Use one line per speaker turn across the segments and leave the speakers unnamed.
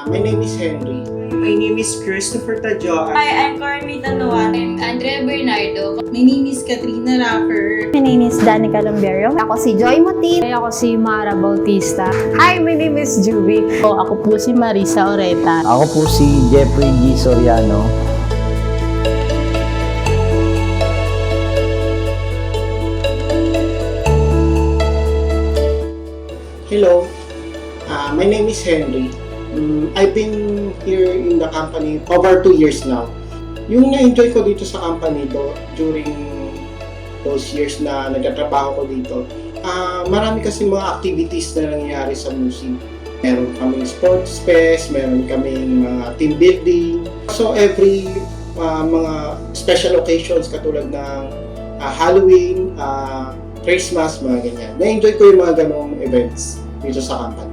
My name is Henry.
My name is Christopher Tadjoa.
Hi, I'm Carmita Noan.
I'm Andrea Bernardo.
My name is Katrina Rapper.
My name is Danica Lumberio.
Ako si Joy Motin.
Ako si Mara Bautista.
Hi, my name is Juby.
Ako po si Marisa Oreta.
Ako po si Jeffrey G. Soriano.
Hello, my name is Henry. I've been here in the company over 2 years now. Yung na-enjoy ko dito sa company to during those years na nagtatrabaho ko dito, marami kasi mga activities na nangyayari sa music. Meron kaming sports fest, meron kaming team building. So every mga special occasions katulad ng Halloween, Christmas, mga ganyan. Na-enjoy ko yung mga ganong events dito sa company.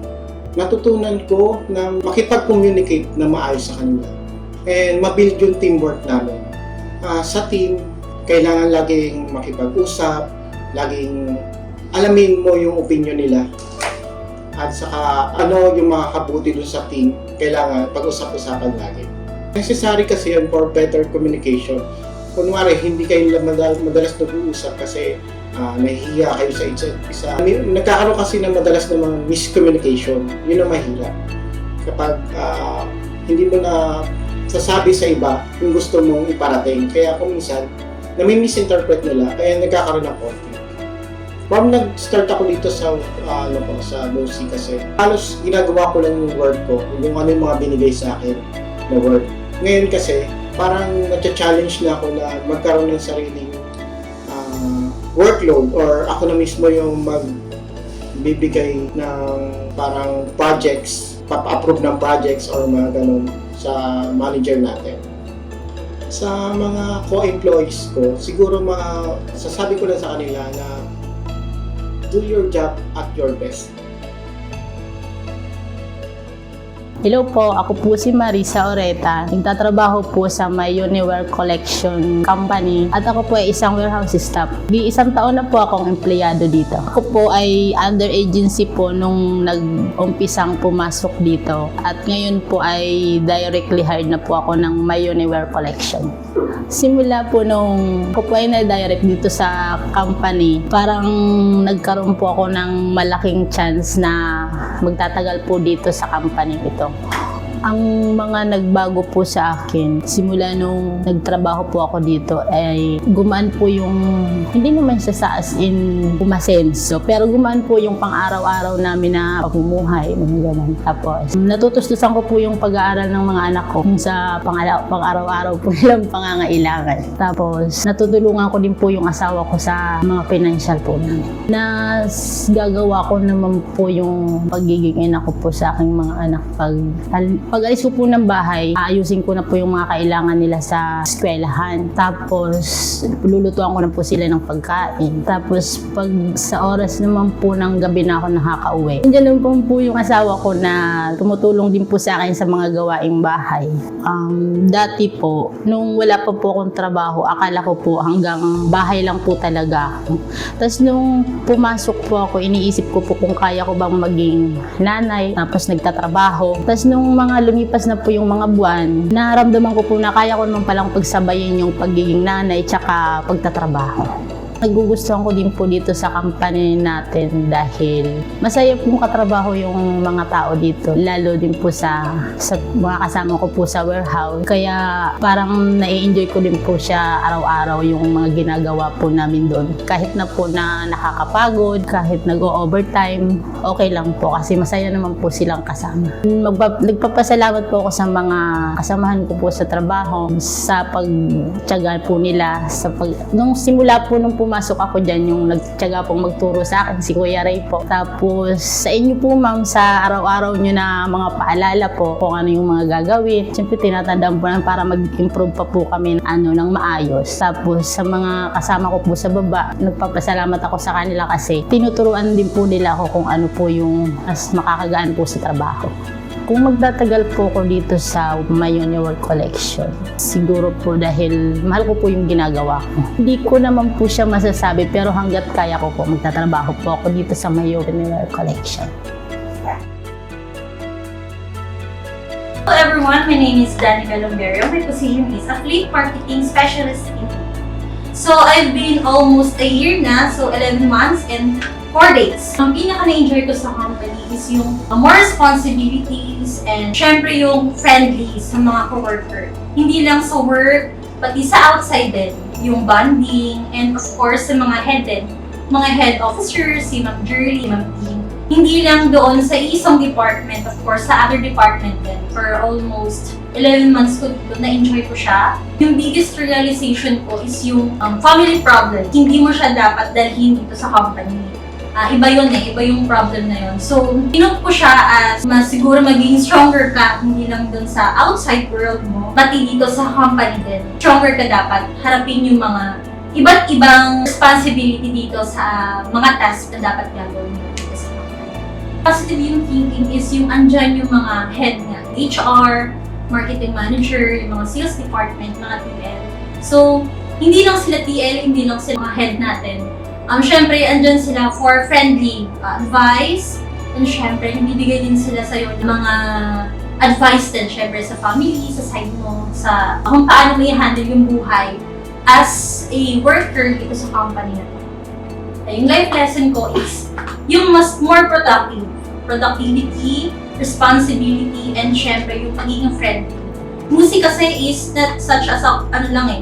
Natutunan ko na makipag-communicate na maayos sa kanila and mabuild yung teamwork namin. Sa team, kailangan laging makipag-usap, laging alamin mo yung opinion nila. At saka ano yung makakabuti doon sa team, kailangan pag-usap-usapan lagi. Necessary kasi yun for better communication. Kunwari, hindi kayo madalas nag-uusap kasi nahihiya kayo sa isa't isa. Nagkakaroon kasi ng madalas ng mga miscommunication. Yun ang mahirap. Kapag hindi mo na sasabi sa iba yung gusto mong iparating. Kaya kung minsan, nami-misinterpret nila, kaya nagkakaroon ng conflict. From nag-start ako dito sa sa music kasi halos ginagawa ko lang yung work ko, yung ano yung mga binigay sa akin na work. Ngayon kasi, parang nag-challenge na ako na magkaroon ng sariling workload or ako na mismo yung magbibigay ng parang projects, papa-approve ng projects or mga ganun sa manager natin. Sa mga co-employees ko, siguro sasabi ko lang sa kanila na do your job at your best.
Hello po, ako po si Marisa Oreta. Nagtatrabaho po sa My Uniwear Collection Company at ako po ay isang warehouse staff. Isang taon na po akong empleyado dito. Ako po ay under agency po nung nag-umpisang pumasok dito at ngayon po ay directly hired na po ako ng My Uniwear Collection. Simula po nung ako po ay na-direct dito sa company, parang nagkaroon po ako ng malaking chance na magtatagal po dito sa company ito. Ang mga nagbago po sa akin, simula nung nagtrabaho po ako dito ay gumaan po yung, hindi naman siya sa as in umasenso, pero gumaan po yung pang-araw-araw namin na pamumuhay, mga ganun. Tapos, natutustusan ko po yung pag-aaral ng mga anak ko sa pang-araw-araw po nilang pangangailangan. Tapos, natutulungan ko din po yung asawa ko sa mga financial po namin. Gagawa ko naman po yung pagiging ina ko po sa aking mga anak pag alis ko po ng bahay, ayusin ko na po yung mga kailangan nila sa eskwelahan. Tapos, lulutuan ko na po sila ng pagkain. Tapos, pag sa oras naman po ng gabi na ako nakaka-uwi, nandiyan naman po yung asawa ko na tumutulong din po sa akin sa mga gawaing bahay. Dati po, nung wala pa po akong trabaho, akala ko po hanggang bahay lang po talaga ako. Tapos, nung pumasok po ako, iniisip ko po kung kaya ko bang maging nanay. Tapos, nagtatrabaho. Tapos, nung mga lumipas na po yung mga buwan, naramdaman ko po na kaya ko naman palang pagsabayin yung pagiging nanay tsaka pagtatrabaho. Nagugustuhan ko din po dito sa company natin dahil masaya pong katrabaho yung mga tao dito. Lalo din po sa mga kasama ko po sa warehouse. Kaya parang nai-enjoy ko din po siya araw-araw yung mga ginagawa po namin doon. Kahit na po na nakakapagod, kahit nag-overtime, okay lang po kasi masaya naman po silang kasama. Nagpapasalamat po ako sa mga kasamahan ko po sa trabaho, sa pagtiyaga po nila. Nung simula po nung pumasok ako dyan, yung nagtiyaga pong magturo sa akin, si Kuya Ray po. Tapos sa inyo po ma'am, sa araw-araw nyo na mga paalala po kung ano yung mga gagawin. Siyempre tinatandaan po na para mag-improve pa po kami ng maayos. Tapos sa mga kasama ko po sa baba, nagpapasalamat ako sa kanila kasi tinuturuan din po nila ako kung ano po yung mas makakagaan po sa trabaho. Kung magtatagal po ako dito sa My Uniwear Collection, siguro po dahil mahal ko po yung ginagawa ko. Hindi ko naman po siya masasabi pero hanggat kaya ko po, magtatrabaho po ako dito sa My Uniwear Collection.
Hello everyone, my name is Danica Lumberio. My position is Affiliate Marketing Specialist in So I've been almost a year na, so 11 months and 4 days. Ang pinaka na-enjoy ko sa company is yung more responsibilities and syempre yung friendly sa mga coworker. Hindi lang sa work, pati sa outside din. Yung bonding and of course sa mga head officers, si Ma'am Jerry, Ma'am Dean. Hindi lang doon sa isang department, of course, sa other department din. For almost 11 months ko dito, na-enjoy ko siya. Yung biggest realization ko is yung family problem. Hindi mo siya dapat dalhin dito sa company. Iba yun iba yung problem na yun. So, tinok ko siya as mas siguro maging stronger ka, hindi lang dun sa outside world mo, pati dito sa company din. Stronger ka dapat, harapin yung mga iba't ibang responsibility dito sa mga tasks na dapat gagawin mo dito sa company. Positive yung thinking is yung andyan yung mga head nga, HR, marketing manager, yung mga sales department, mga TL. So, hindi lang sila TL, hindi lang sila mga head natin. Syempre, andyan sila for friendly advice. And syempre, bibigay din sila sa'yo ng mga advice din, syempre, sa family, sa side mo, sa kung paano mo i-handle yung buhay as a worker dito sa company na to. Yung life lesson ko is yung more productive. Productivity, responsibility, and syempre, yung pagiging friendly. Music kasi is not such as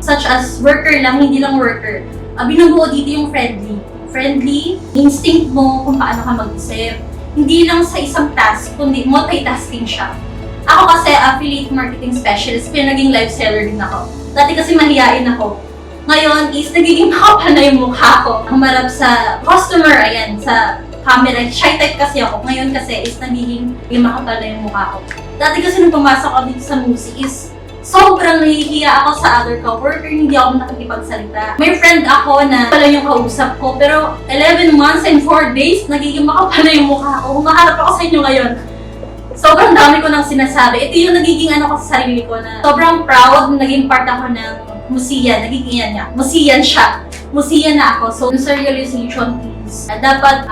such as worker lang, hindi lang worker. Binubuo dito yung friendly. Friendly, instinct mo kung paano ka mag-isip. Hindi lang sa isang task, kundi multitasking siya. Ako kasi affiliate marketing specialist, pero naging live seller din ako. Dati kasi mahihain ako. Ngayon is nagiging makapal na yung mukha ko. Humarap sa customer, ayan, sa camera. Shy type kasi ako. Ngayon kasi is nagiging makapal na yung mukha ko. Dati kasi nung pumasok ako dito sa music is sobrang nahihiya ako sa other coworker, hindi ako nakikipagsalita. May friend ako na pala yung kausap ko, pero 11 months and 4 days, nagiging makapal na yung mukha ko. Humaharap ako sa inyo ngayon. Sobrang dami ko nang sinasabi. Ito yung nagiging ko sa sarili ko na sobrang proud na naging part ako ng musiyan. Nagiging yan nga. Musiyan siya. Musiyan na ako. So, sa realization is, dapat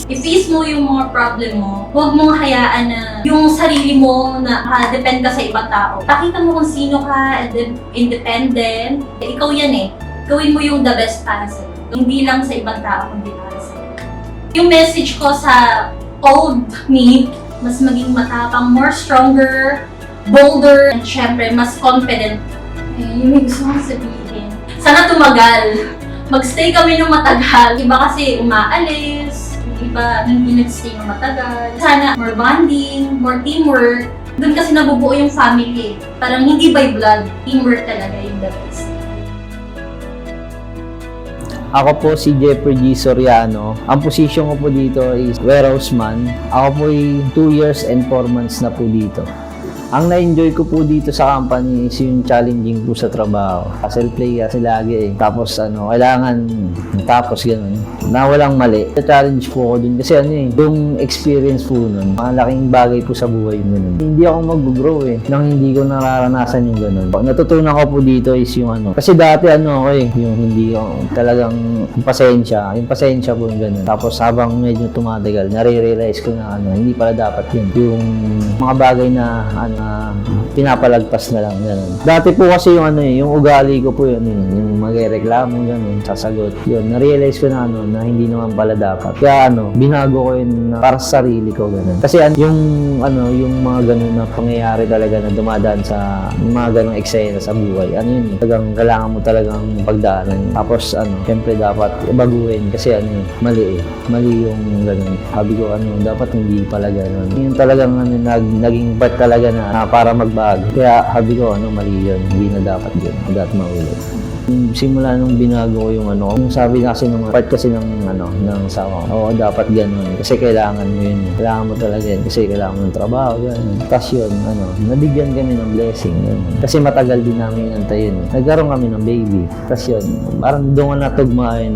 i-face mo yung mga problem mo. Huwag mong hayaan na yung sarili mo na depend ka sa ibang tao. Pakita mo kung sino ka, independent. Ikaw yan Gawin mo yung the best para sa'yo. Hindi lang sa ibang tao, kundi para sa'yo. Yung message ko sa old me, mas maging matapang, more stronger, bolder, and syempre, mas confident. Yung gusto kong sabihin. Sana tumagal. Mag-stay kami ng matagal. Iba kasi umaalis, iba hindi nag-stay ng matagal. Sana more bonding, more teamwork. Doon kasi nabubuo yung family Parang hindi by blood, teamwork talaga yung the best.
Ako po si Jeffrey G. Soriano. Ang position ko po dito is warehouse man. Ako po ay 2 years and 4 months na po dito. Ang na-enjoy ko po dito sa company is yung challenging po sa trabaho. Self-play kasi lagi Tapos kailangan tapos gano'n. Na walang mali. Challenge po ako dun kasi yung experience po nun, malaking bagay po sa buhay mo nun. Hindi ako mag-grow nang hindi ko nararanasan yung gano'n. Natutunan ko po dito is yung Kasi dati yung hindi ko talagang yung pasensya po yung gano'n. Tapos habang medyo tumatagal, nare-realize ko na hindi pala dapat yun. Yung mga bagay na pinapalagpas na lang gano'n. Dati po kasi yung ugali ko po yung magrereklamo gano'n, sasagot. Yun, na-realize ko na na hindi naman pala dapat. Kaya binago ko yun para sa sarili ko gano'n. Kasi yung mga gano'n na pangyayari talaga na dumadaan sa mga gano'ng eksena sa buhay. Talagang kailangan mo talagang pagdaanan. Tapos syempre dapat baguhin kasi mali yung gano'n. Sabi ko dapat hindi pala gano'n. Yung talagang naging part talaga na para magbago. Kaya sabi ko, mali yun. Hindi na dapat yun. Dapat maulit. Simula nung binago ko yung yung sabi kasi ng part kasi ng sawa. Oo, dapat ganun. Kasi kailangan mo yun. Kailangan mo talaga yun. Kasi kailangan mo ng trabaho. Ganun. Tapos yun, nabigyan kami ng blessing. Ganun. Kasi matagal din namin yun. Nagkaroon kami ng baby. Tapos yun, parang doon nga natugma yun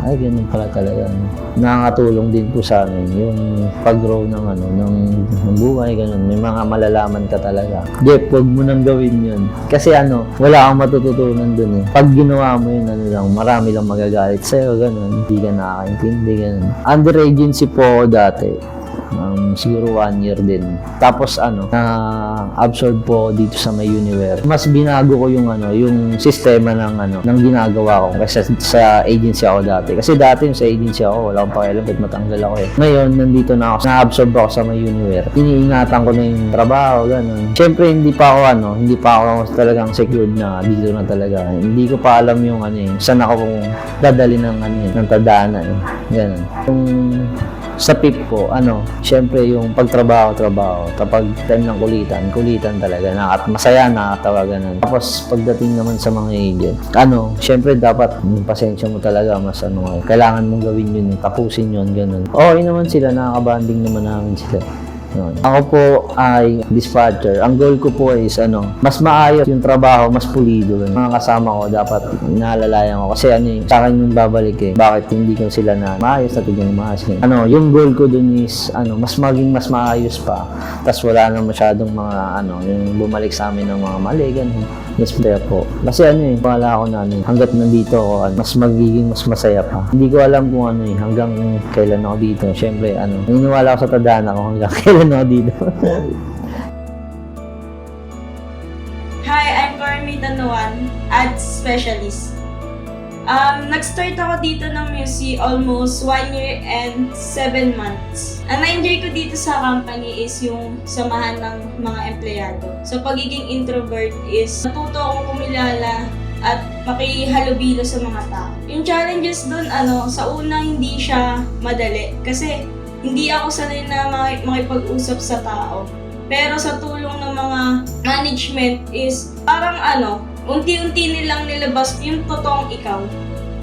ay, ganun pala talaga. Nakakatulong din po sa amin yung pag-grow ng buhay. Ganun. May mga malalaman ka talaga. Jeff, huwag mo nang gawin yun. Kasi wala kang matututunan dun Pag ginawa mo yun, marami lang magagalit sa'yo, ganun. Hindi ka nakakaintindi, ganun. Under agency po ako dati. siguro 1 year din. Tapos na-absorb po dito sa may Uniware. Mas binago ko yung sistema ng ginagawa ko kasi sa agency ako dati. Kasi dati sa agency ako, wala akong pakialam kahit matanggal ako eh. Ngayon, nandito na ako, na-absorb ako sa may Uniware. Iniingatan ko na yung trabaho, gano'n. Siyempre, hindi pa ako talagang secured na dito na talaga. Hindi ko pa alam yung saan ako dadali ng tadhana eh. Ganun. Yung sa PIP ko, siyempre yung pagtrabaho. Kapag time ng kulitan talaga. At masaya, nakakatawa, ganun. Tapos, pagdating naman sa mga agent, siyempre dapat yung pasensya mo talaga, mas kailangan mong gawin yun, tapusin yun, ganun. Okay naman sila, nakakabanding naman namin sila. Ako po ay dispatcher. Ang goal ko po is mas maayos yung trabaho, mas pulido. Mga kasama ko dapat naalalayan ko kasi sa akin yung babalik eh. Bakit hindi ko sila na maayos at yung maayos. Yung goal ko dun is mas maging mas maayos pa. Tapos wala na masyadong mga yung bumalik sa amin ng mga mali ganun. Yes, kaya po. Kasi wala ako na hanggat nandito ako, mas magiging mas masaya pa. Hindi ko alam kung hanggang kailan ako dito. Siyempre, naniniwala ako sa tadhana ko hanggang kailan ako dito.
Hi, I'm Carmi Tanuan, Ads Specialist. Nag-start ako dito ng Musi almost 1 year and 7 months. Ang na-enjoy ko dito sa company is yung samahan ng mga empleyado. So, pagiging introvert is natuto akong kumilala at makihalubilo sa mga tao. Yung challenges doon, sa una hindi siya madali kasi hindi ako sanay na makipag-usap sa tao. Pero sa tulong ng mga management is parang unti-unti nilang nilabas yung totoong ikaw.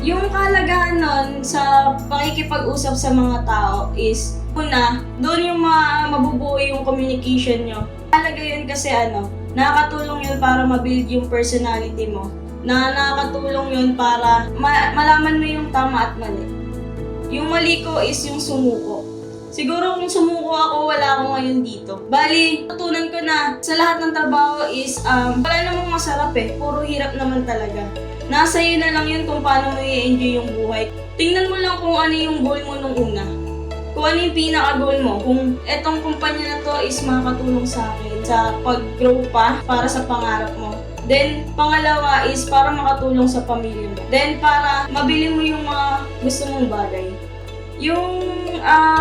Yung kalagahan nun sa pakikipag-usap sa mga tao is, una, doon yung mabubuo yung communication nyo. Talaga yun kasi nakakatulong yun para ma-build yung personality mo. Nakakatulong yun para malaman mo yung tama at mali. Yung mali ko is yung sumuko. Siguro kung sumuko ako, wala ako ngayon dito. Bali, natutunan ko na sa lahat ng trabaho is wala namang masarap eh. Puro hirap naman talaga. Nasa iyo na lang yun kung paano mo i-enjoy yung buhay. Tingnan mo lang kung ano yung goal mo nung una. Kung ano yung pinaka-goal mo. Kung etong kumpanya na to is makakatulong sa akin sa pag-grow pa para sa pangarap mo. Then, pangalawa is para makatulong sa pamilya mo. Then, para mabili mo yung mga gusto mong bagay. Yung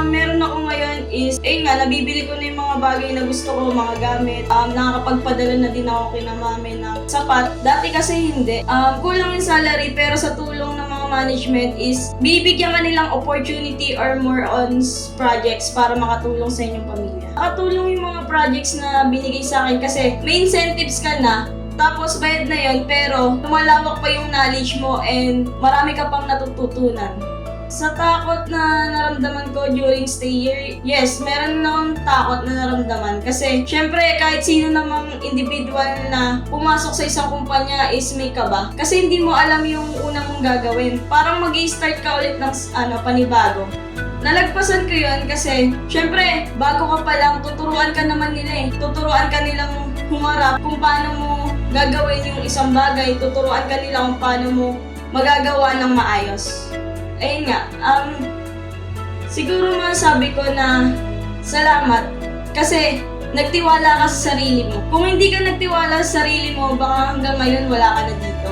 meron ako ngayon is, nabibili ko na yung mga bagay na gusto ko, mga gamit. Nakakapagpadala na din ako kina mami ng sapat. Dati kasi hindi. Kulang yung salary pero sa tulong ng mga management is bibigyan ka nilang opportunity or more on projects para makatulong sa inyong pamilya. Nakatulong yung mga projects na binigay sa akin kasi may incentives ka na. Tapos bayad na yun pero lumalawak pa yung knowledge mo and marami ka pang natututunan. Sa takot na naramdaman ko during stay here, yes, meron na akong takot na naramdaman. Kasi, syempre, kahit sino namang individual na pumasok sa isang kumpanya is may kaba. Kasi hindi mo alam yung una mong gagawin. Parang mag-i-start ka ulit ng panibago. Nalagpasan ko yun kasi, syempre, bago ka pa lang, tuturuan ka naman nila eh. Tuturuan ka nilang humarap kung paano mo gagawin yung isang bagay. Tuturuan ka nila kung paano mo magagawa ng maayos. Ayun nga, siguro masabi ko na salamat kasi nagtiwala ka sa sarili mo. Kung hindi ka nagtiwala sa sarili mo, baka hanggang ngayon wala ka na dito.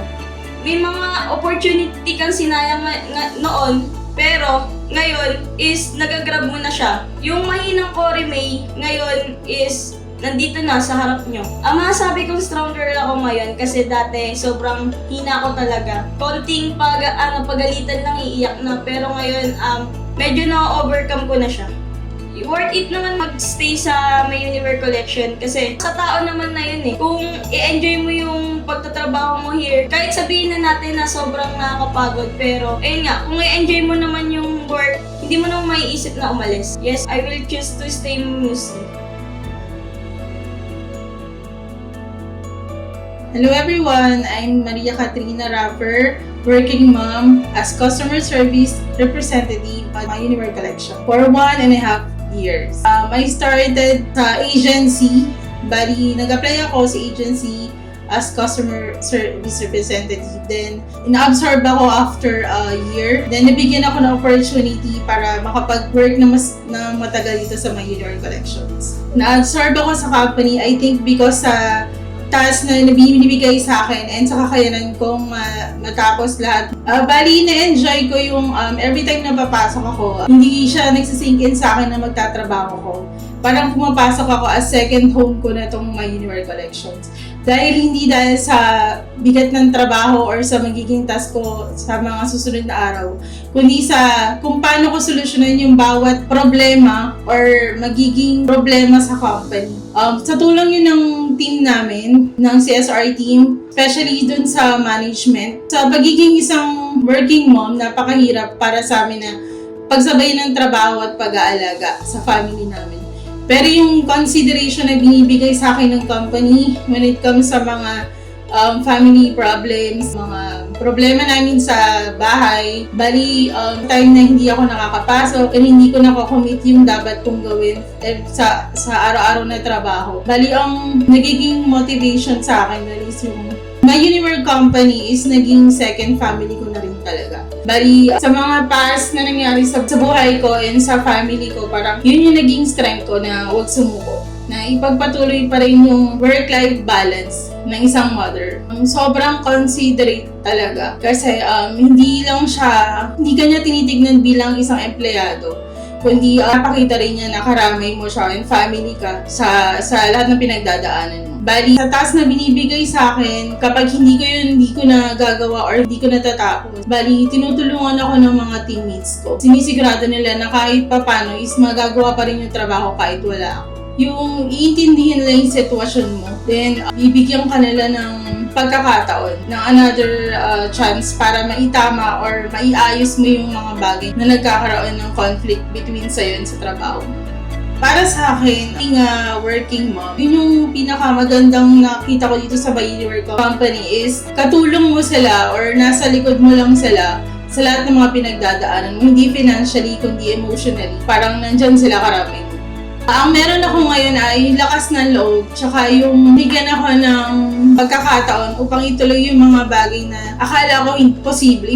May mga opportunity kang sinayang noon, pero ngayon is nagagrab mo na siya. Yung mahinang Cory May ngayon is nandito na sa harap nyo. Ang masasabi kong strong girl ako ngayon kasi dati sobrang hina ko talaga. Konting pagalitan lang iiyak na pero ngayon medyo na-overcome ko na siya. Worth it naman magstay sa may Uniware Collection kasi sa tao naman na yun eh. Kung i-enjoy mo yung pagtatrabaho mo here, kahit sabihin na natin na sobrang nakakapagod pero ayun nga, kung i-enjoy mo naman yung work, hindi mo naman maiisip na umalis. Yes, I will choose to stay Musi.
Hello everyone, I'm Maria Katrina Rapper, working mom as customer service representative at my Uniware Collection for 1.5 years. I started sa agency, bali nag-apply ako sa agency as customer service representative. Then, ina-absorb ako after a year. Then, nabigyan ako ng opportunity para makapag-work na matagal dito sa My Universe Collections. Na-absorb ako sa company, I think because sa task na binibigay sa akin and sa kakayanan kong matapos lahat. Bali, na-enjoy ko yung every time na papasok ako, hindi siya nagsisink in sa akin na magtatrabaho ko. Parang pumapasok ako as second home ko na itong My Universe Collections. Hindi dahil sa bigat ng trabaho or sa magiging task ko sa mga susunod na araw, kundi sa kung paano ko solusyonan yung bawat problema or magiging problema sa company. Sa tulong yun ng team namin, ng CSR team, especially dun sa management, sa pagiging isang working mom, napakahirap para sa amin na pagsabay ng trabaho at pag-aalaga sa family namin. Pero yung consideration na binibigay sa akin ng company when it comes sa mga family problems, mga problema namin sa bahay, bali time na hindi ako nakakapasok and hindi ko nakakommit yung dapat kong gawin sa araw-araw na trabaho. Bali ang nagiging motivation sa akin is yung My Universe company is naging second family ko na rin talaga. Bali, sa mga past na nangyari sa buhay ko and sa family ko, parang yun yung naging strength ko na huwag sumuko. Na ipagpatuloy pa rin yung work-life balance ng isang mother. Sobrang considerate talaga. Kasi hindi ka niya tinitignan bilang isang empleyado. Kundi napakita rin niya na karamay mo siya and family ka sa lahat ng pinagdadaanan mo. Bali, sa task na binibigay sa akin, kapag hindi ko na gagawa or hindi ko natatapos, bali, tinutulungan ako ng mga teammates ko. Sinisigurado nila na kahit papano is magagawa pa rin yung trabaho kahit wala ako. Yung iintindihin nila yung sitwasyon mo, then bibigyan ka nila ng pagkakataon, ng another chance para maitama or maiayos mo yung mga bagay na nagkakaroon ng conflict between sa'yo and sa trabaho. Para sa akin, being a working mom, yun yung pinakamagandang nakita ko dito sa My Universe company is katulong mo sila or nasa likod mo lang sila sa lahat ng mga pinagdadaanan mo, hindi financially kundi emotionally. Parang nandyan sila karami. Ang meron ako ngayon ay lakas ng loob, tsaka yung bigyan ako ng pagkakataon upang ituloy yung mga bagay na akala ko imposible.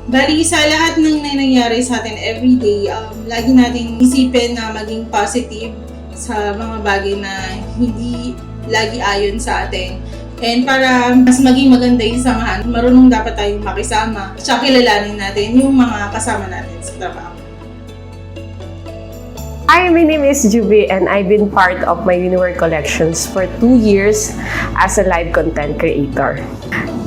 Bali, sa lahat ng nangyayari sa atin everyday, lagi nating isipin na maging positive sa mga bagay na hindi lagi ayon sa atin. And para mas maging maganda yung samahan, marunong dapat tayong makisama, tsaka kilalanin natin yung mga kasama natin sa trabaho.
Hi, my name is Juby and I've been part of My Universe Collections for 2 years as a live content creator.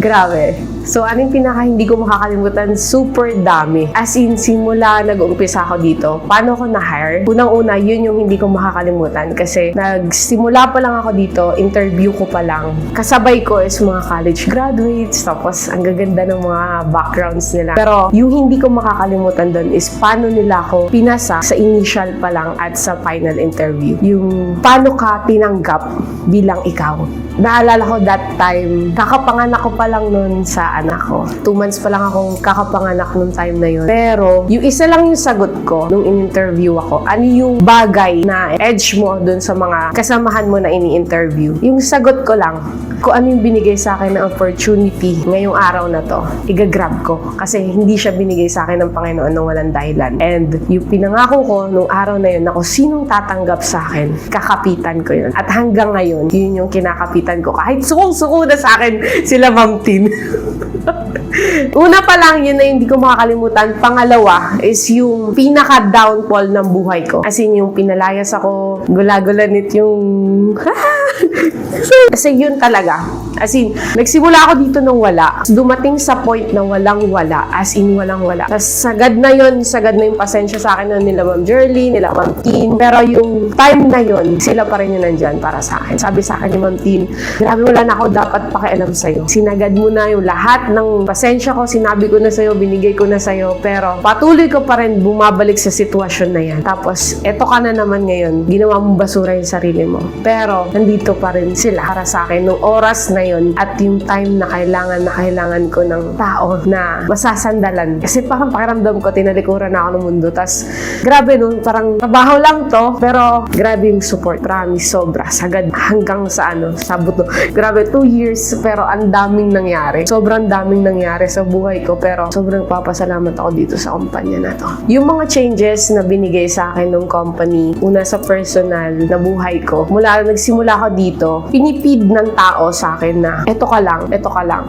Grabe. So, anong pinaka hindi ko makakalimutan? Super dami. As in, simula nag-uumpisa ako dito, paano ako na-hire? Unang-una, yun yung hindi ko makakalimutan kasi nagsimula pa lang ako dito, interview ko pa lang. Kasabay ko is mga college graduates, tapos ang gaganda ng mga backgrounds nila. Pero yung hindi ko makakalimutan doon is paano nila ako pinasa sa initial pa lang at sa final interview. Yung paano ka tinanggap bilang ikaw. Naalala ko that time, kakapanganak ko pa lang noon sa anak ko. 2 months pa lang akong kakapanganak nung time na yun. Pero, yung isa lang yung sagot ko nung in-interview ako. Ano yung bagay na edge mo dun sa mga kasamahan mo na ini-interview? Yung sagot ko lang, kung ano yung binigay sa akin na opportunity ngayong araw na to, igagrab ko. Kasi hindi siya binigay sa akin ng Panginoon nang walang dahilan. And yung pinangako ko nung araw na yun, na kung sinong tatanggap sa akin, kakapitan ko yun. At hanggang ngayon, yun yung kinakapitan ko. Kahit sukong-suko na sa akin sila Ma'am Tin. Una pa lang, yun na hindi ko makakalimutan. Pangalawa is yung pinaka-downfall ng buhay ko. As in, yung pinalayas ako, gula-gulanit yung... Kasi yun talaga. As in, nagsimula ako dito nung wala. Dumating sa point na walang-wala. As in, walang-wala. Tapos sagad na yung pasensya sa akin nila Ma'am Jerly, nila Ma'am Tin. Pero yung time na yun, sila pa rin yung nandyan para sa akin. Sabi sa akin ni Ma'am Tin, grabe, wala na ako dapat pakialam sa'yo. Sinagad mo na yung lahat ng pasensya pasensya ko, sinabi ko na sa'yo, binigay ko na sa'yo, pero patuloy ko pa rin bumabalik sa sitwasyon na yan. Tapos, eto ka na naman ngayon, ginawa mong basura yung sarili mo. Pero, nandito pa rin sila para sa akin nung oras na yun at yung time na kailangan ko ng tao na masasandalan. Kasi parang pakiramdam ko, tinalikuran na ako ng mundo. Tapos, grabe nun, parang trabaho lang to, pero grabe yung support. Promise, sobra. Sagad hanggang sa sa buto. Grabe, 2 years, pero ang daming nangyari. Sobrang daming nangyari sa buhay ko, pero sobrang papasalamat ako dito sa kumpanya na to. Yung mga changes na binigay sa akin ng company, una sa personal na buhay ko, mula nagsimula ako dito, pinipid ng tao sa akin na eto ka lang.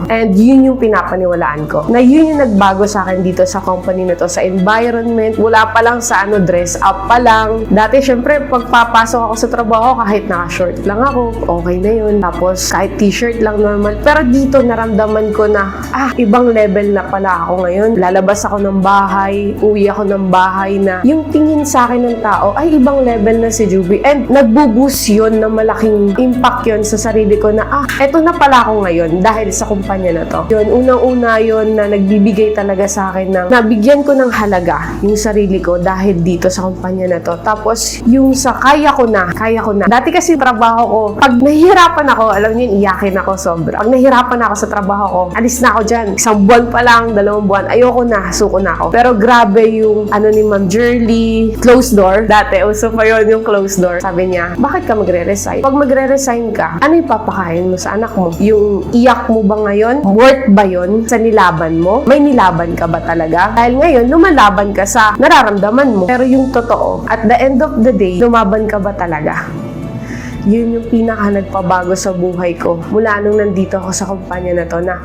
And yun yung pinapaniwalaan ko. Na yun yung nagbago sa akin dito sa company na to, sa environment, mula pa lang sa dress up pa lang. Dati, syempre, pagpapasok ako sa trabaho, kahit naka-short lang ako, okay na yun. Tapos, kahit t-shirt lang normal. Pero dito, naramdaman ko na, ibang level na pala ako ngayon. Lalabas ako ng bahay, uwi ako ng bahay na yung tingin sa akin ng tao, ay ibang level na si Juby. And nagbo-boost yun na malaking impact yun sa sarili ko na, eto na pala ako ngayon dahil sa kumpanya na to. Yun, unang-una yun na nagbibigay talaga sa akin ng, nabigyan ko ng halaga yung sarili ko dahil dito sa kumpanya na to. Tapos, yung sa kaya ko na. Dati kasi trabaho ko, pag nahihirapan ako, alam niyo, iyakin ako sobra. Pag nahihirapan ako sa trabaho ko, alis na ako dyan. 1 buwan pa lang, 2 buwan, ayoko na, suko na ako. Pero grabe yung, ni Ma'am Jerly, closed door. Dati, uso pa yun yung closed door. Sabi niya, bakit ka magre-resign? Pag magre-resign ka, ano ipapakain mo sa anak mo? Yung iyak mo ba ngayon? Worth ba yun sa nilaban mo? May nilaban ka ba talaga? Dahil ngayon, lumalaban ka sa nararamdaman mo. Pero yung totoo, at the end of the day, lumaban ka ba talaga? Yun yung pinaka nagpabago sa buhay ko. Mula nung nandito ako sa kumpanya na to na,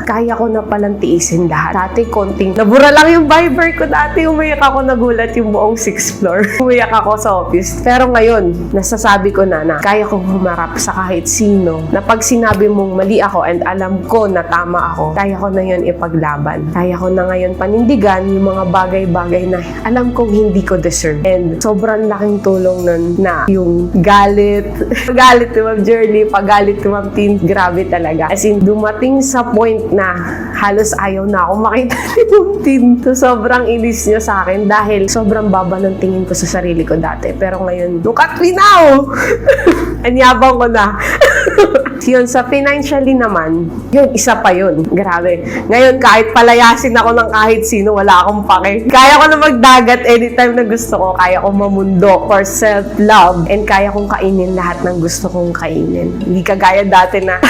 kaya ko na palang tiisin lahat. Dati, konting, nabura lang yung Viber ko. Dati, umiyak ako, nagulat yung buong 6th floor. Umiyak ako sa office. Pero ngayon, nasasabi ko na kaya kong humarap sa kahit sino. Na pag sinabi mong mali ako and alam ko na tama ako, kaya ko na yun ipaglaban. Kaya ko na ngayon panindigan yung mga bagay-bagay na alam kong hindi ko deserve. And sobrang laking tulong nun na yung galit ni Ma'am Jerly, pagalit ni Ma'am Tin, grabe talaga. As in, dumating sa point na halos ayaw na ako makita ni Ma'am Tin. So, sobrang inis niya sa akin dahil sobrang baba ng tingin ko sa sarili ko dati. Pero ngayon, look at me now! Anyabang ko na. Yun, sa financially naman, yun, isa pa yun. Grabe. Ngayon, kahit palayasin ako ng kahit sino, wala akong pake. Kaya ko na magdagat anytime na gusto ko. Kaya ko mamundo for self-love. And kaya kong kainin lahat ng gusto kong kainin. Hindi kagaya dati na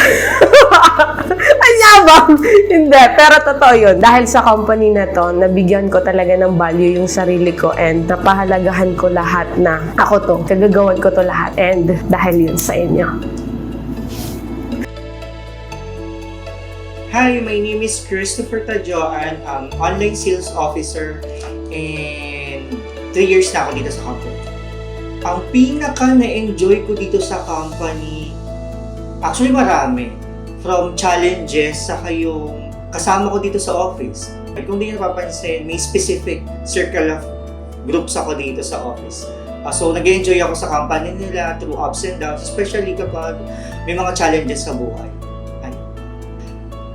anyabang! Hindi. Pero totoo yun. Dahil sa company na to, nabigyan ko talaga ng value yung sarili ko and napahalagahan ko lahat na ako to. Kagagawan ko to lahat. And dahil yun sa inyo.
Hi, my name is Christopher Tadjoan, online sales officer, and 3 years na ako dito sa company. Ang pinaka na-enjoy ko dito sa company, actually marami. From challenges, saka yung kasama ko dito sa office. Kung di napapansin, may specific circle of groups ako dito sa office. So, nag-enjoy ako sa company nila through ups and downs, especially kapag may mga challenges sa buhay.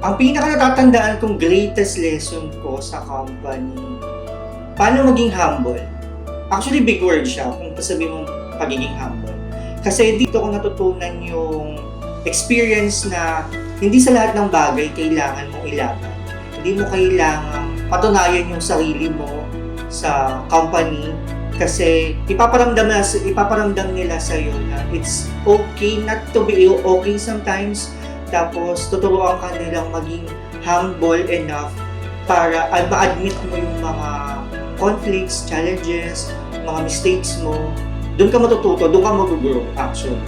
Ang pinaka natatandaan kong greatest lesson ko sa company, paano maging humble. Actually, big word siya kung sabihin mong pagiging humble. Kasi dito ko natutunan yung experience na hindi sa lahat ng bagay kailangan mong ilaban. Hindi mo kailangan patunayan yung sarili mo sa company kasi ipaparamdam nila sa'yo na it's okay not to be okay sometimes. Tapos, tuturuan ka nilang maging humble enough para ma-admit mo yung mga conflicts, challenges, mga mistakes mo. Doon ka matututo, doon ka mag-grow, actually.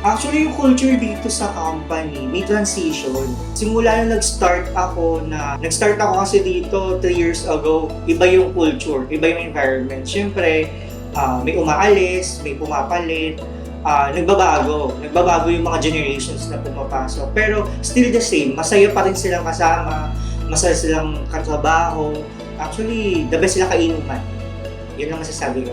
Actually, yung culture dito sa company, may transition. Simula na nag-start ako kasi dito 3 years ago, iba yung culture, iba yung environment. Siyempre, may umaalis, may pumapalit, nagbabago yung mga generations na pumapasok. Pero still the same, masaya pa rin silang kasama, masaya silang katrabaho. Actually, the best sila kainuman. Yun ang masasabi ko.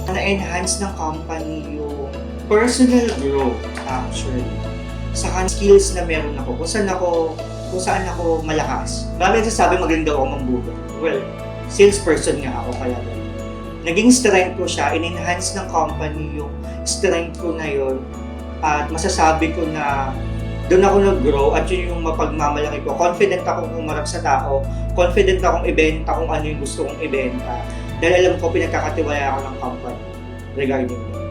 Na-enhance ng company yung personal growth, actually. Saka skills na meron ako. Kung saan ako kung saan ako malakas. Marami nagsasabi magaling daw ako mambuga. Well, salesperson nga ako kaya ganun. Naging strength ko siya, in-enhance ng company yung strength ko na yun. At masasabi ko na doon ako nag-grow at yun yung mapagmamalaki ko. Confident akong umarap sa tao, confident akong ibenta kung ano yung gusto kong ibenta. Dahil alam ko, pinagkakatiwala ako ng company regarding that.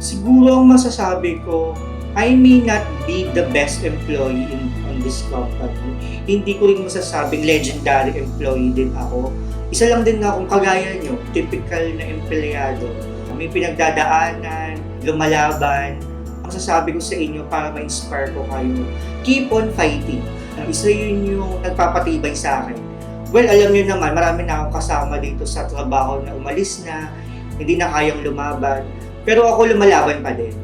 Siguro ang masasabi ko, I may not be the best employee on this company. Hindi ko rin masasabing legendary employee din ako. Isa lang din na akong kagaya nyo, typical na empleyado. May pinagdadaanan, lumalaban. Ang masasabi ko sa inyo para ma-inspire ko kayo, keep on fighting. Isa yun yung nagpapatibay sa akin. Well, alam nyo naman, marami na akong kasama dito sa trabaho na umalis na, hindi na kayang lumaban. Pero ako lumalaban pa din.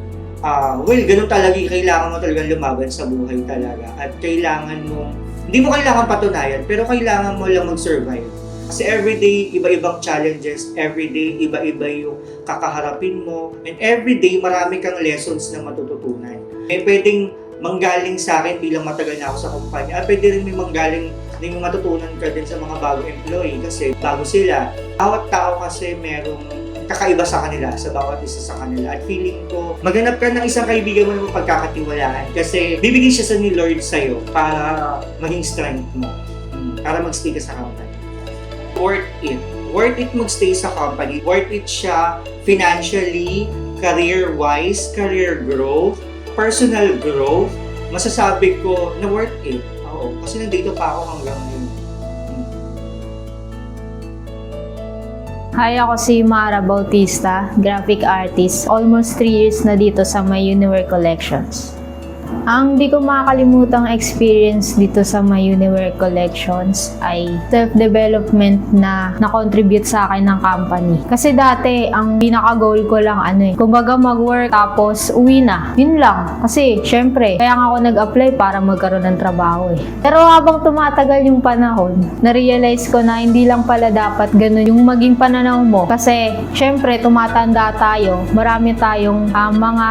Well, ganun talaga, kailangan mo talagang lumaban sa buhay talaga. At kailangan mo, hindi mo kailangan patunayan, pero kailangan mo lang mag-survive. Kasi everyday, iba-ibang challenges, everyday, iba-iba yung kakaharapin mo, and everyday, marami kang lessons na matututunan. May pwedeng manggaling sa akin bilang matagal na ako sa kumpanya, at pwede rin may manggaling na may matutunan ka din sa mga bagong employee kasi bago sila. Bawat tao kasi merong kakaiba sa kanila, sa bawat isa sa kanila. At feeling ko, maghanap ka ng isang kaibigan mo na mapagkakatiwalaan kasi bibigyan siya sa ni Lord sa'yo para maging strength mo, para magstay ka sa company. Worth it. Worth it magstay sa company. Worth it siya financially, career-wise, career growth, personal growth. Masasabi ko na worth it. Oo, kasi nandito pa ako hanggang ngayon.
Hi, ako si Mara Bautista, graphic artist. Almost 3 years na dito sa My Uniwear Collections. Ang di ko makakalimutang experience dito sa My Uniwear Collections ay self-development na na-contribute sa akin ng company. Kasi dati, ang pinaka-goal ko lang kumbaga mag-work tapos uwi na. Yun lang. Kasi, syempre, kaya nga ako nag-apply para magkaroon ng trabaho Pero habang tumatagal yung panahon, na-realize ko na hindi lang pala dapat ganun yung maging pananaw mo. Kasi, syempre, tumatanda tayo. Marami tayong mga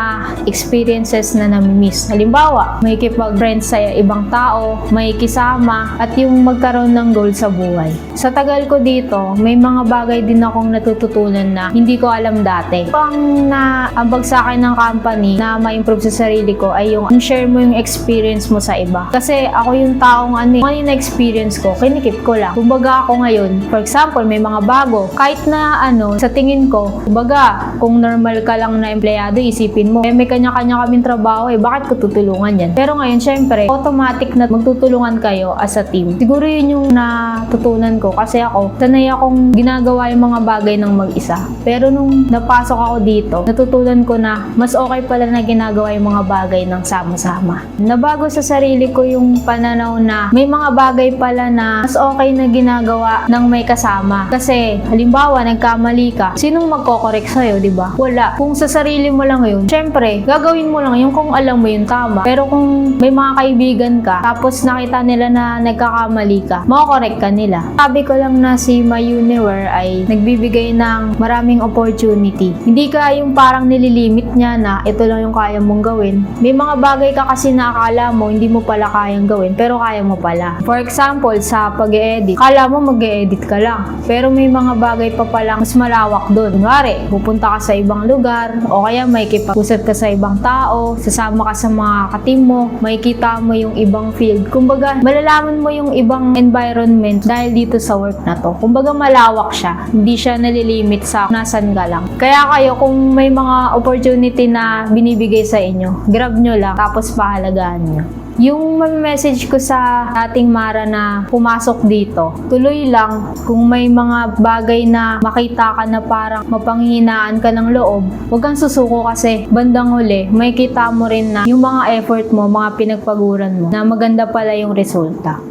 experiences na nami-miss. Halimbawa, may kipag-friends sa ibang tao, may kisama, at yung magkaroon ng goal sa buhay. Sa tagal ko dito, may mga bagay din akong natututunan na hindi ko alam dati. Ang naambag sa akin ng company na ma-improve sa sarili ko ay yung share mo yung experience mo sa iba. Kasi ako yung taong yung na-experience ko, kinikip ko lang. Kumbaga ako ngayon, for example, may mga bago, kahit na sa tingin ko, kumbaga, kung normal ka lang na empleyado, isipin mo, may kanya-kanya kaming trabaho bakit ko tutulungan yan? Pero ngayon, syempre, automatic na magtutulungan kayo as a team. Siguro yun yung natutunan ko kasi ako, sanay akong ginagawa yung mga bagay ng mag-isa. Pero nung napasok ako dito, natutunan ko na mas okay pala na ginagawa yung mga bagay ng sama-sama. Nabago sa sarili ko yung pananaw na may mga bagay pala na mas okay na ginagawa ng may kasama. Kasi, halimbawa, nagkamali ka, sinong magkokorek sa'yo, di ba? Wala. Kung sa sarili mo lang yun, syempre, gagawin mo lang yung kung alam mo yung tama. Pero kung may mga kaibigan ka, tapos nakita nila na nagkakamali ka, makokorek ka nila. Sabi ko lang na si My Uniwear ay nagbibigay ng maraming opportunity. Hindi ka yung parang nililimit niya na ito lang yung kaya mong gawin. May mga bagay ka kasi na akala mo hindi mo pala kayang gawin, pero kaya mo pala. For example, sa pag-e-edit, akala mo mag-e-edit ka lang. Pero may mga bagay pa palang mas malawak doon. Kunwari, pupunta ka sa ibang lugar, o kaya may kipag-usap ka sa ibang tao, sasama ka sa mga ka-team mo, makikita mo yung ibang field. Kumbaga, malalaman mo yung ibang environment dahil dito sa work na to. Kumbaga, malawak siya. Hindi siya nalilimit sa nasan ka lang. Kaya kayo, kung may mga opportunity na binibigay sa inyo, grab nyo lang, tapos pahalagaan nyo. Yung message ko sa ating Mara na pumasok dito, tuloy lang. Kung may mga bagay na makita ka na parang mapanghihinaan ka ng loob, huwag kang susuko kasi bandang huli, may kita mo rin na yung mga effort mo, mga pinagpaguran mo, na maganda pala yung resulta.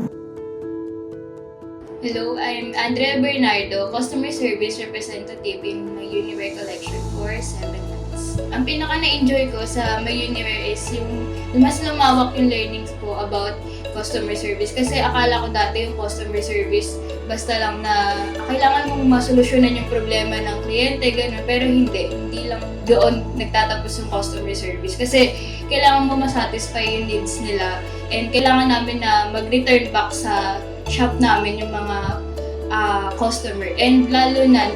Hello, I'm Andrea Bernardo, Customer Service Representative in My Uniwear Collection for 7 months. Ang pinaka na-enjoy ko sa My Uniwear is yung mas lumawak yung learnings ko about customer service. Kasi akala ko dati yung customer service basta lang na kailangan mong masolusyonan yung problema ng kliyente, gano'n. Pero hindi lang doon nagtatapos yung customer service. Kasi kailangan mo masatisfy yung needs nila and kailangan namin na mag-return back sa shop namin yung mga customer. And lalo na,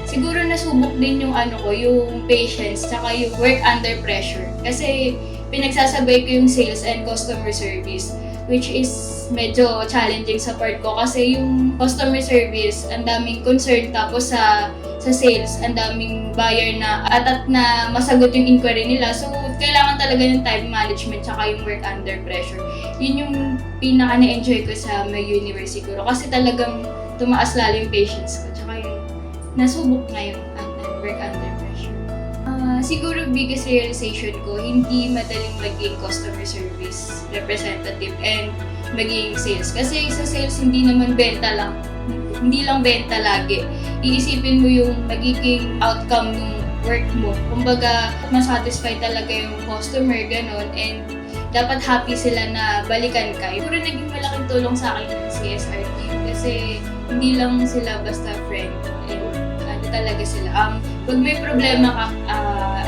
siguro nasubok din yung yung patience tsaka yung work under pressure. Kasi pinagsasabay ko yung sales and customer service, which is medyo challenging sa part ko kasi yung customer service, ang daming concern, tapos sa sales, ang daming buyer na atat na masagot yung inquiry nila. So, kailangan talaga ng time management tsaka yung work under pressure. Yun yung pinaka na-enjoy ko sa my universe siguro kasi talagang tumaas lalo yung patience ko tsaka yung nasubok na yung work under pressure. Siguro biggest realization ko, hindi madaling maging customer service representative and maging sales. Kasi sa sales, hindi naman benta lang. Hindi lang benta lagi. Iisipin mo yung magiging outcome ng work mo. Kumbaga, masatisfy talaga yung customer, ganun. And dapat happy sila na balikan ka. Siguro naging malaking tulong sa akin yung CSR team. Kasi hindi lang sila basta friend. Talaga sila. Pag may problema ka,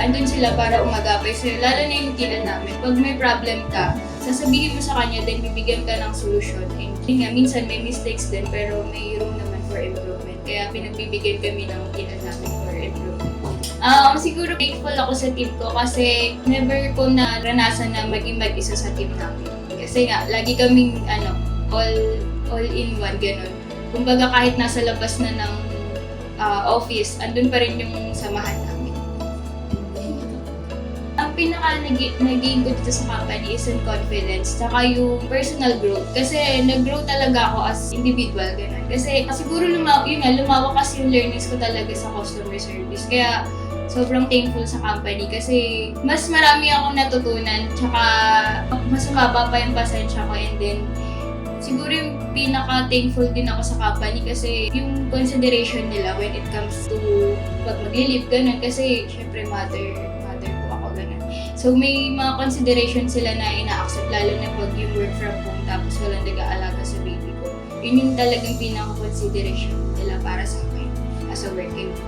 andun sila para umagapay sa'yo. Lalo na yung tinan namin. Pag may problem ka, sasabihin mo sa kanya, then bibigyan ka ng solution. And yun nga, minsan may mistakes din, pero may room naman for improvement. Kaya pinagbibigyan kami ng tinan namin for improvement. Siguro thankful ako sa team ko kasi never ko naranasan na maging mag-isa sa team namin. Kasi nga, lagi kaming all in one, ganun. Kumbaga kahit nasa labas na ng office, andun pa rin yung samahan namin. Ang pinaka nag-gain ko dito sa company is yung confidence, tsaka yung personal growth. Kasi nag-grow talaga ako as individual, ganun. Kasi siguro lumawak kasi yung learnings ko talaga sa customer service. Kaya sobrang thankful sa company kasi mas marami akong natutunan, tsaka mas umaba pa yung pasensya ko, and then siguro yung pinaka-thankful din ako sa company kasi yung consideration nila when it comes to pag mag-leave, ganun. Kasi syempre mother po ako, ganun. So may mga consideration sila na ina-accept, lalo na pag yung work from home tapos walang nag-aalaga sa baby ko. Yun yung talagang pinaka-consideration nila para sa akin as a working mom.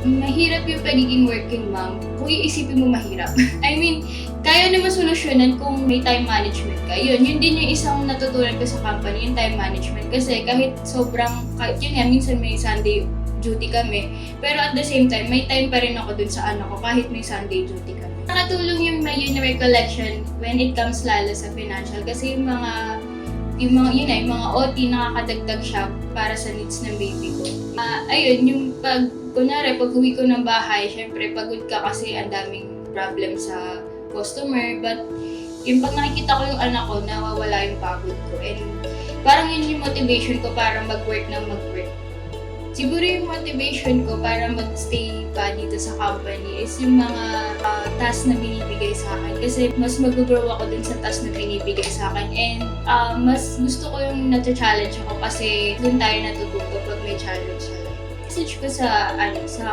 Mahirap yung pagiging working mom kung iisipin mo mahirap. I mean, kaya naman solusyonan kung may time management ka. Yun din yung isang natutunan ko sa company, yung time management. Kasi kahit yun nga, minsan may Sunday duty kami. Pero at the same time, may time pa rin ako dun sa anak ko kahit may Sunday duty kami. Nakatulong yung my universe collection when it comes lalo sa financial. Kasi yung mga OT nakakadagdag siya para sa needs ng baby ko. Ayun, yung kunwari, pag uwi ko ng bahay, syempre pagod ka kasi ang daming problem sa customer, but yung pag nakikita ko yung anak ko, nawawala yung pagod ko. And parang yun yung motivation ko para mag-work. Siguro yung motivation ko para mag-stay pa dito sa company is yung mga task na binibigay sa akin. Kasi mas mag-grow ako dun sa task na binibigay sa akin. And mas gusto ko yung na-challenge ako kasi dun tayo natututo pag may challenge sa life. Message ko sa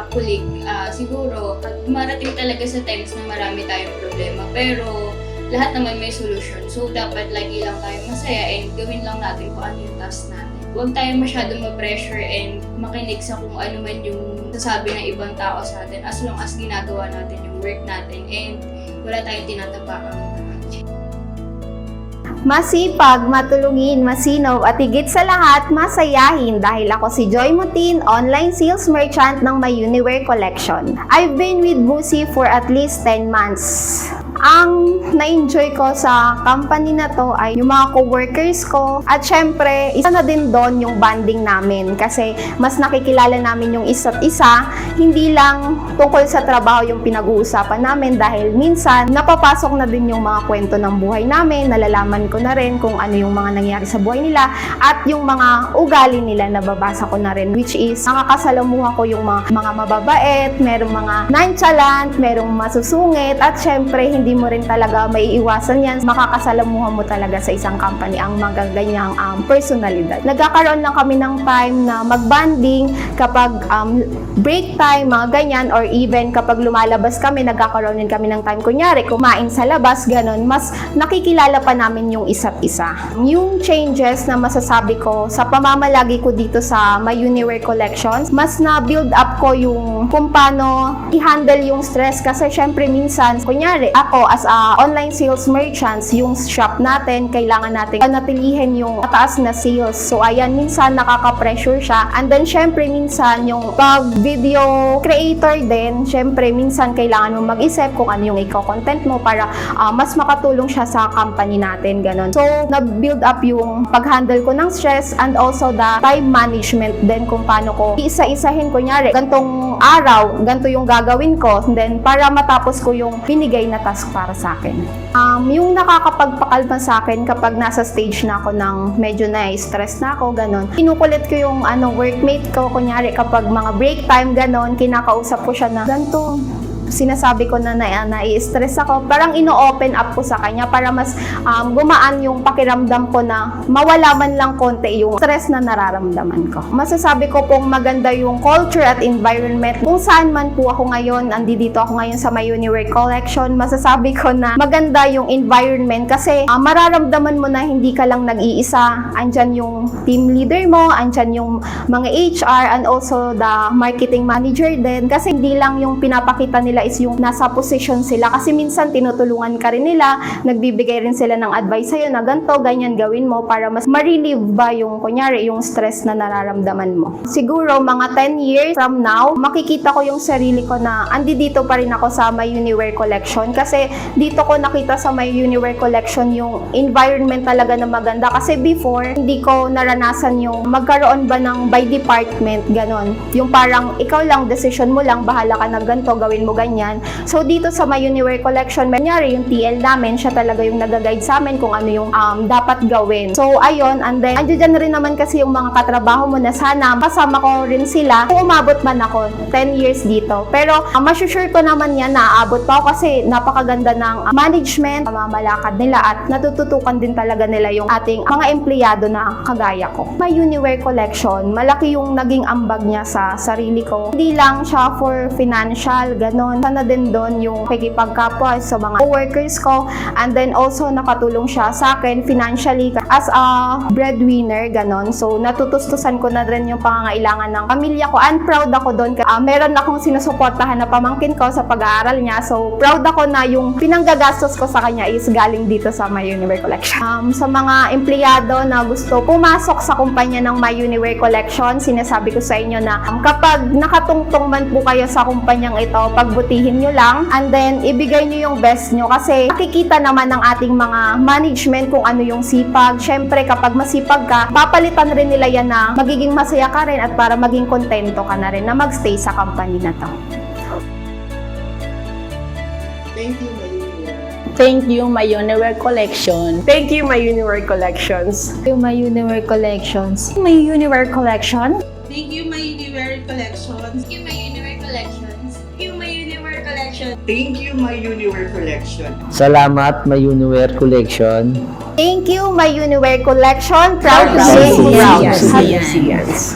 colleague, siguro marating talaga sa times na marami tayong problema, pero lahat naman may solution. So dapat lagi lang tayo masaya and gawin lang natin kung ano yung task natin. Huwag tayo masyadong ma-pressure and makinig sa kung ano man yung sasabi ng ibang tao sa atin, as long as ginagawa natin yung work natin and wala tayong tinatapakang.
Masipag, matulungin, masinaw at higit sa lahat, masayahin dahil ako si Joy Mutin, online sales merchant ng My Uniwear Collection. I've been with Busi for at least 10 months. Ang na-enjoy ko sa company na to ay yung mga co-workers ko at syempre, isa na din doon yung bonding namin kasi mas nakikilala namin yung isa't isa, hindi lang tungkol sa trabaho yung pinag-uusapan namin dahil minsan napapasok na din yung mga kwento ng buhay namin, nalalaman ko na rin kung ano yung mga nangyari sa buhay nila at yung mga ugali nila nababasa ko na rin, which is nakakasalamuha ko yung mga mababait, merong mga nonchalant, merong masusungit at syempre hindi hindi mo rin talaga maiiwasan yan. Makakasalamuhan mo talaga sa isang company ang mga ganyang personalidad. Nagkakaroon lang kami ng time na mag-bonding kapag break time, mga ganyan, or even kapag lumalabas kami, nagkakaroon din kami ng time. Kunyari, kumain sa labas, ganun, mas nakikilala pa namin yung isa't isa. Yung changes na masasabi ko sa pamamalagi ko dito sa My Uniwear Collections, mas na-build up ko yung kung paano i-handle yung stress kasi syempre minsan, kunyari, ako as a online sales merchants, yung shop natin, kailangan natin natilihin yung mataas na sales. So, ayan, minsan nakaka-pressure siya. And then, syempre, minsan, yung pag-video creator din, syempre, minsan kailangan mo mag-isip kung ano yung i-content mo para mas makatulong siya sa company natin, ganon. So, na-build up yung pag-handle ko ng stress and also the time management din kung paano ko isa-isahin, kunyari, gantong araw, ganto yung gagawin ko, and then, para matapos ko yung binigay na task para sa akin. Yung nakakapagpakalma sa akin kapag nasa stage na ako ng medyo na-stress na ako, ganon. Kinukulit ko yung workmate ko, kunyari kapag mga break time, ganon, kinakausap ko siya na ganito. Sinasabi ko na nai-stress ako, parang ino-open up ko sa kanya para mas gumaan yung pakiramdam ko na mawala man lang konti yung stress na nararamdaman ko. Masasabi ko pong maganda yung culture at environment. Kung saan man po ako ngayon, andito ako ngayon sa My Uniwear Collection, masasabi ko na maganda yung environment kasi mararamdaman mo na hindi ka lang nag-iisa. Andyan yung team leader mo, andyan yung mga HR and also the marketing manager din. Kasi hindi lang yung pinapakita nila is yung nasa position sila kasi minsan tinutulungan ka rin nila, nagbibigay rin sila ng advice sa'yo na ganito, ganyan gawin mo para mas ma-relieve ba yung kunyari yung stress na nararamdaman mo. Siguro mga 10 years from now, makikita ko yung sarili ko na andito pa rin ako sa My Uniwear Collection kasi dito ko nakita sa My Uniwear Collection yung environment talaga na maganda kasi before, hindi ko naranasan yung magkaroon ba ng by department, ganon. Yung parang ikaw lang, decision mo lang, bahala ka na ganito, gawin mo ganyan. So, dito sa My Uniwear Collection, manyari yung TL namin, siya talaga yung nag-guide sa amin kung ano yung dapat gawin. So, ayun, and then, andyan rin naman kasi yung mga katrabaho mo na sana kasama ko rin sila kung umabot man ako 10 years dito. Pero, masusure ko naman yan na aabot pa ako kasi napakaganda ng management, mamalakad nila at natututukan din talaga nila yung ating mga empleyado na kagaya ko. My Uniwear Collection, malaki yung naging ambag niya sa sarili ko. Hindi lang siya for financial, ganon. Sana din doon yung pakikipagkapwa sa mga co-workers ko and then also nakatulong siya sa akin financially as a breadwinner, ganon. So, natutustusan ko na rin yung pangangailangan ng pamilya ko and proud ako doon. Meron akong sinusuportahan na pamangkin ko sa pag-aaral niya. So, proud ako na yung pinanggagastos ko sa kanya is galing dito sa My Uniwear Collection. Sa mga empleyado na gusto pumasok sa kumpanya ng My Uniwear Collection, sinasabi ko sa inyo na kapag nakatungtong man po kayo sa kumpanyang ito, pagbutihin nyo lang and then ibigay nyo yung best nyo kasi nakikita naman ng ating mga management kung ano yung sipag. Syempre, kapag masipag ka, papalitan rin nila yan na magiging masaya ka rin at para maging kontento ka na rin na magstay sa company na to.
Thank you, My Uniwear.
Thank you, My Uniwear Collection.
Thank you, My Uniwear Collections.
Yung My Uniwear Collections. My Uniwear Collection.
Thank you, My Uniwear Collections.
Thank you, My Uniwear Collections.
Thank you, My Uniwear Collection.
Thank you, My Uniwear Collection.
Salamat, My Uniwear Collection.
Thank you, My Uniwear Collection. Proud to
Proud
say
to
yes.
say yes.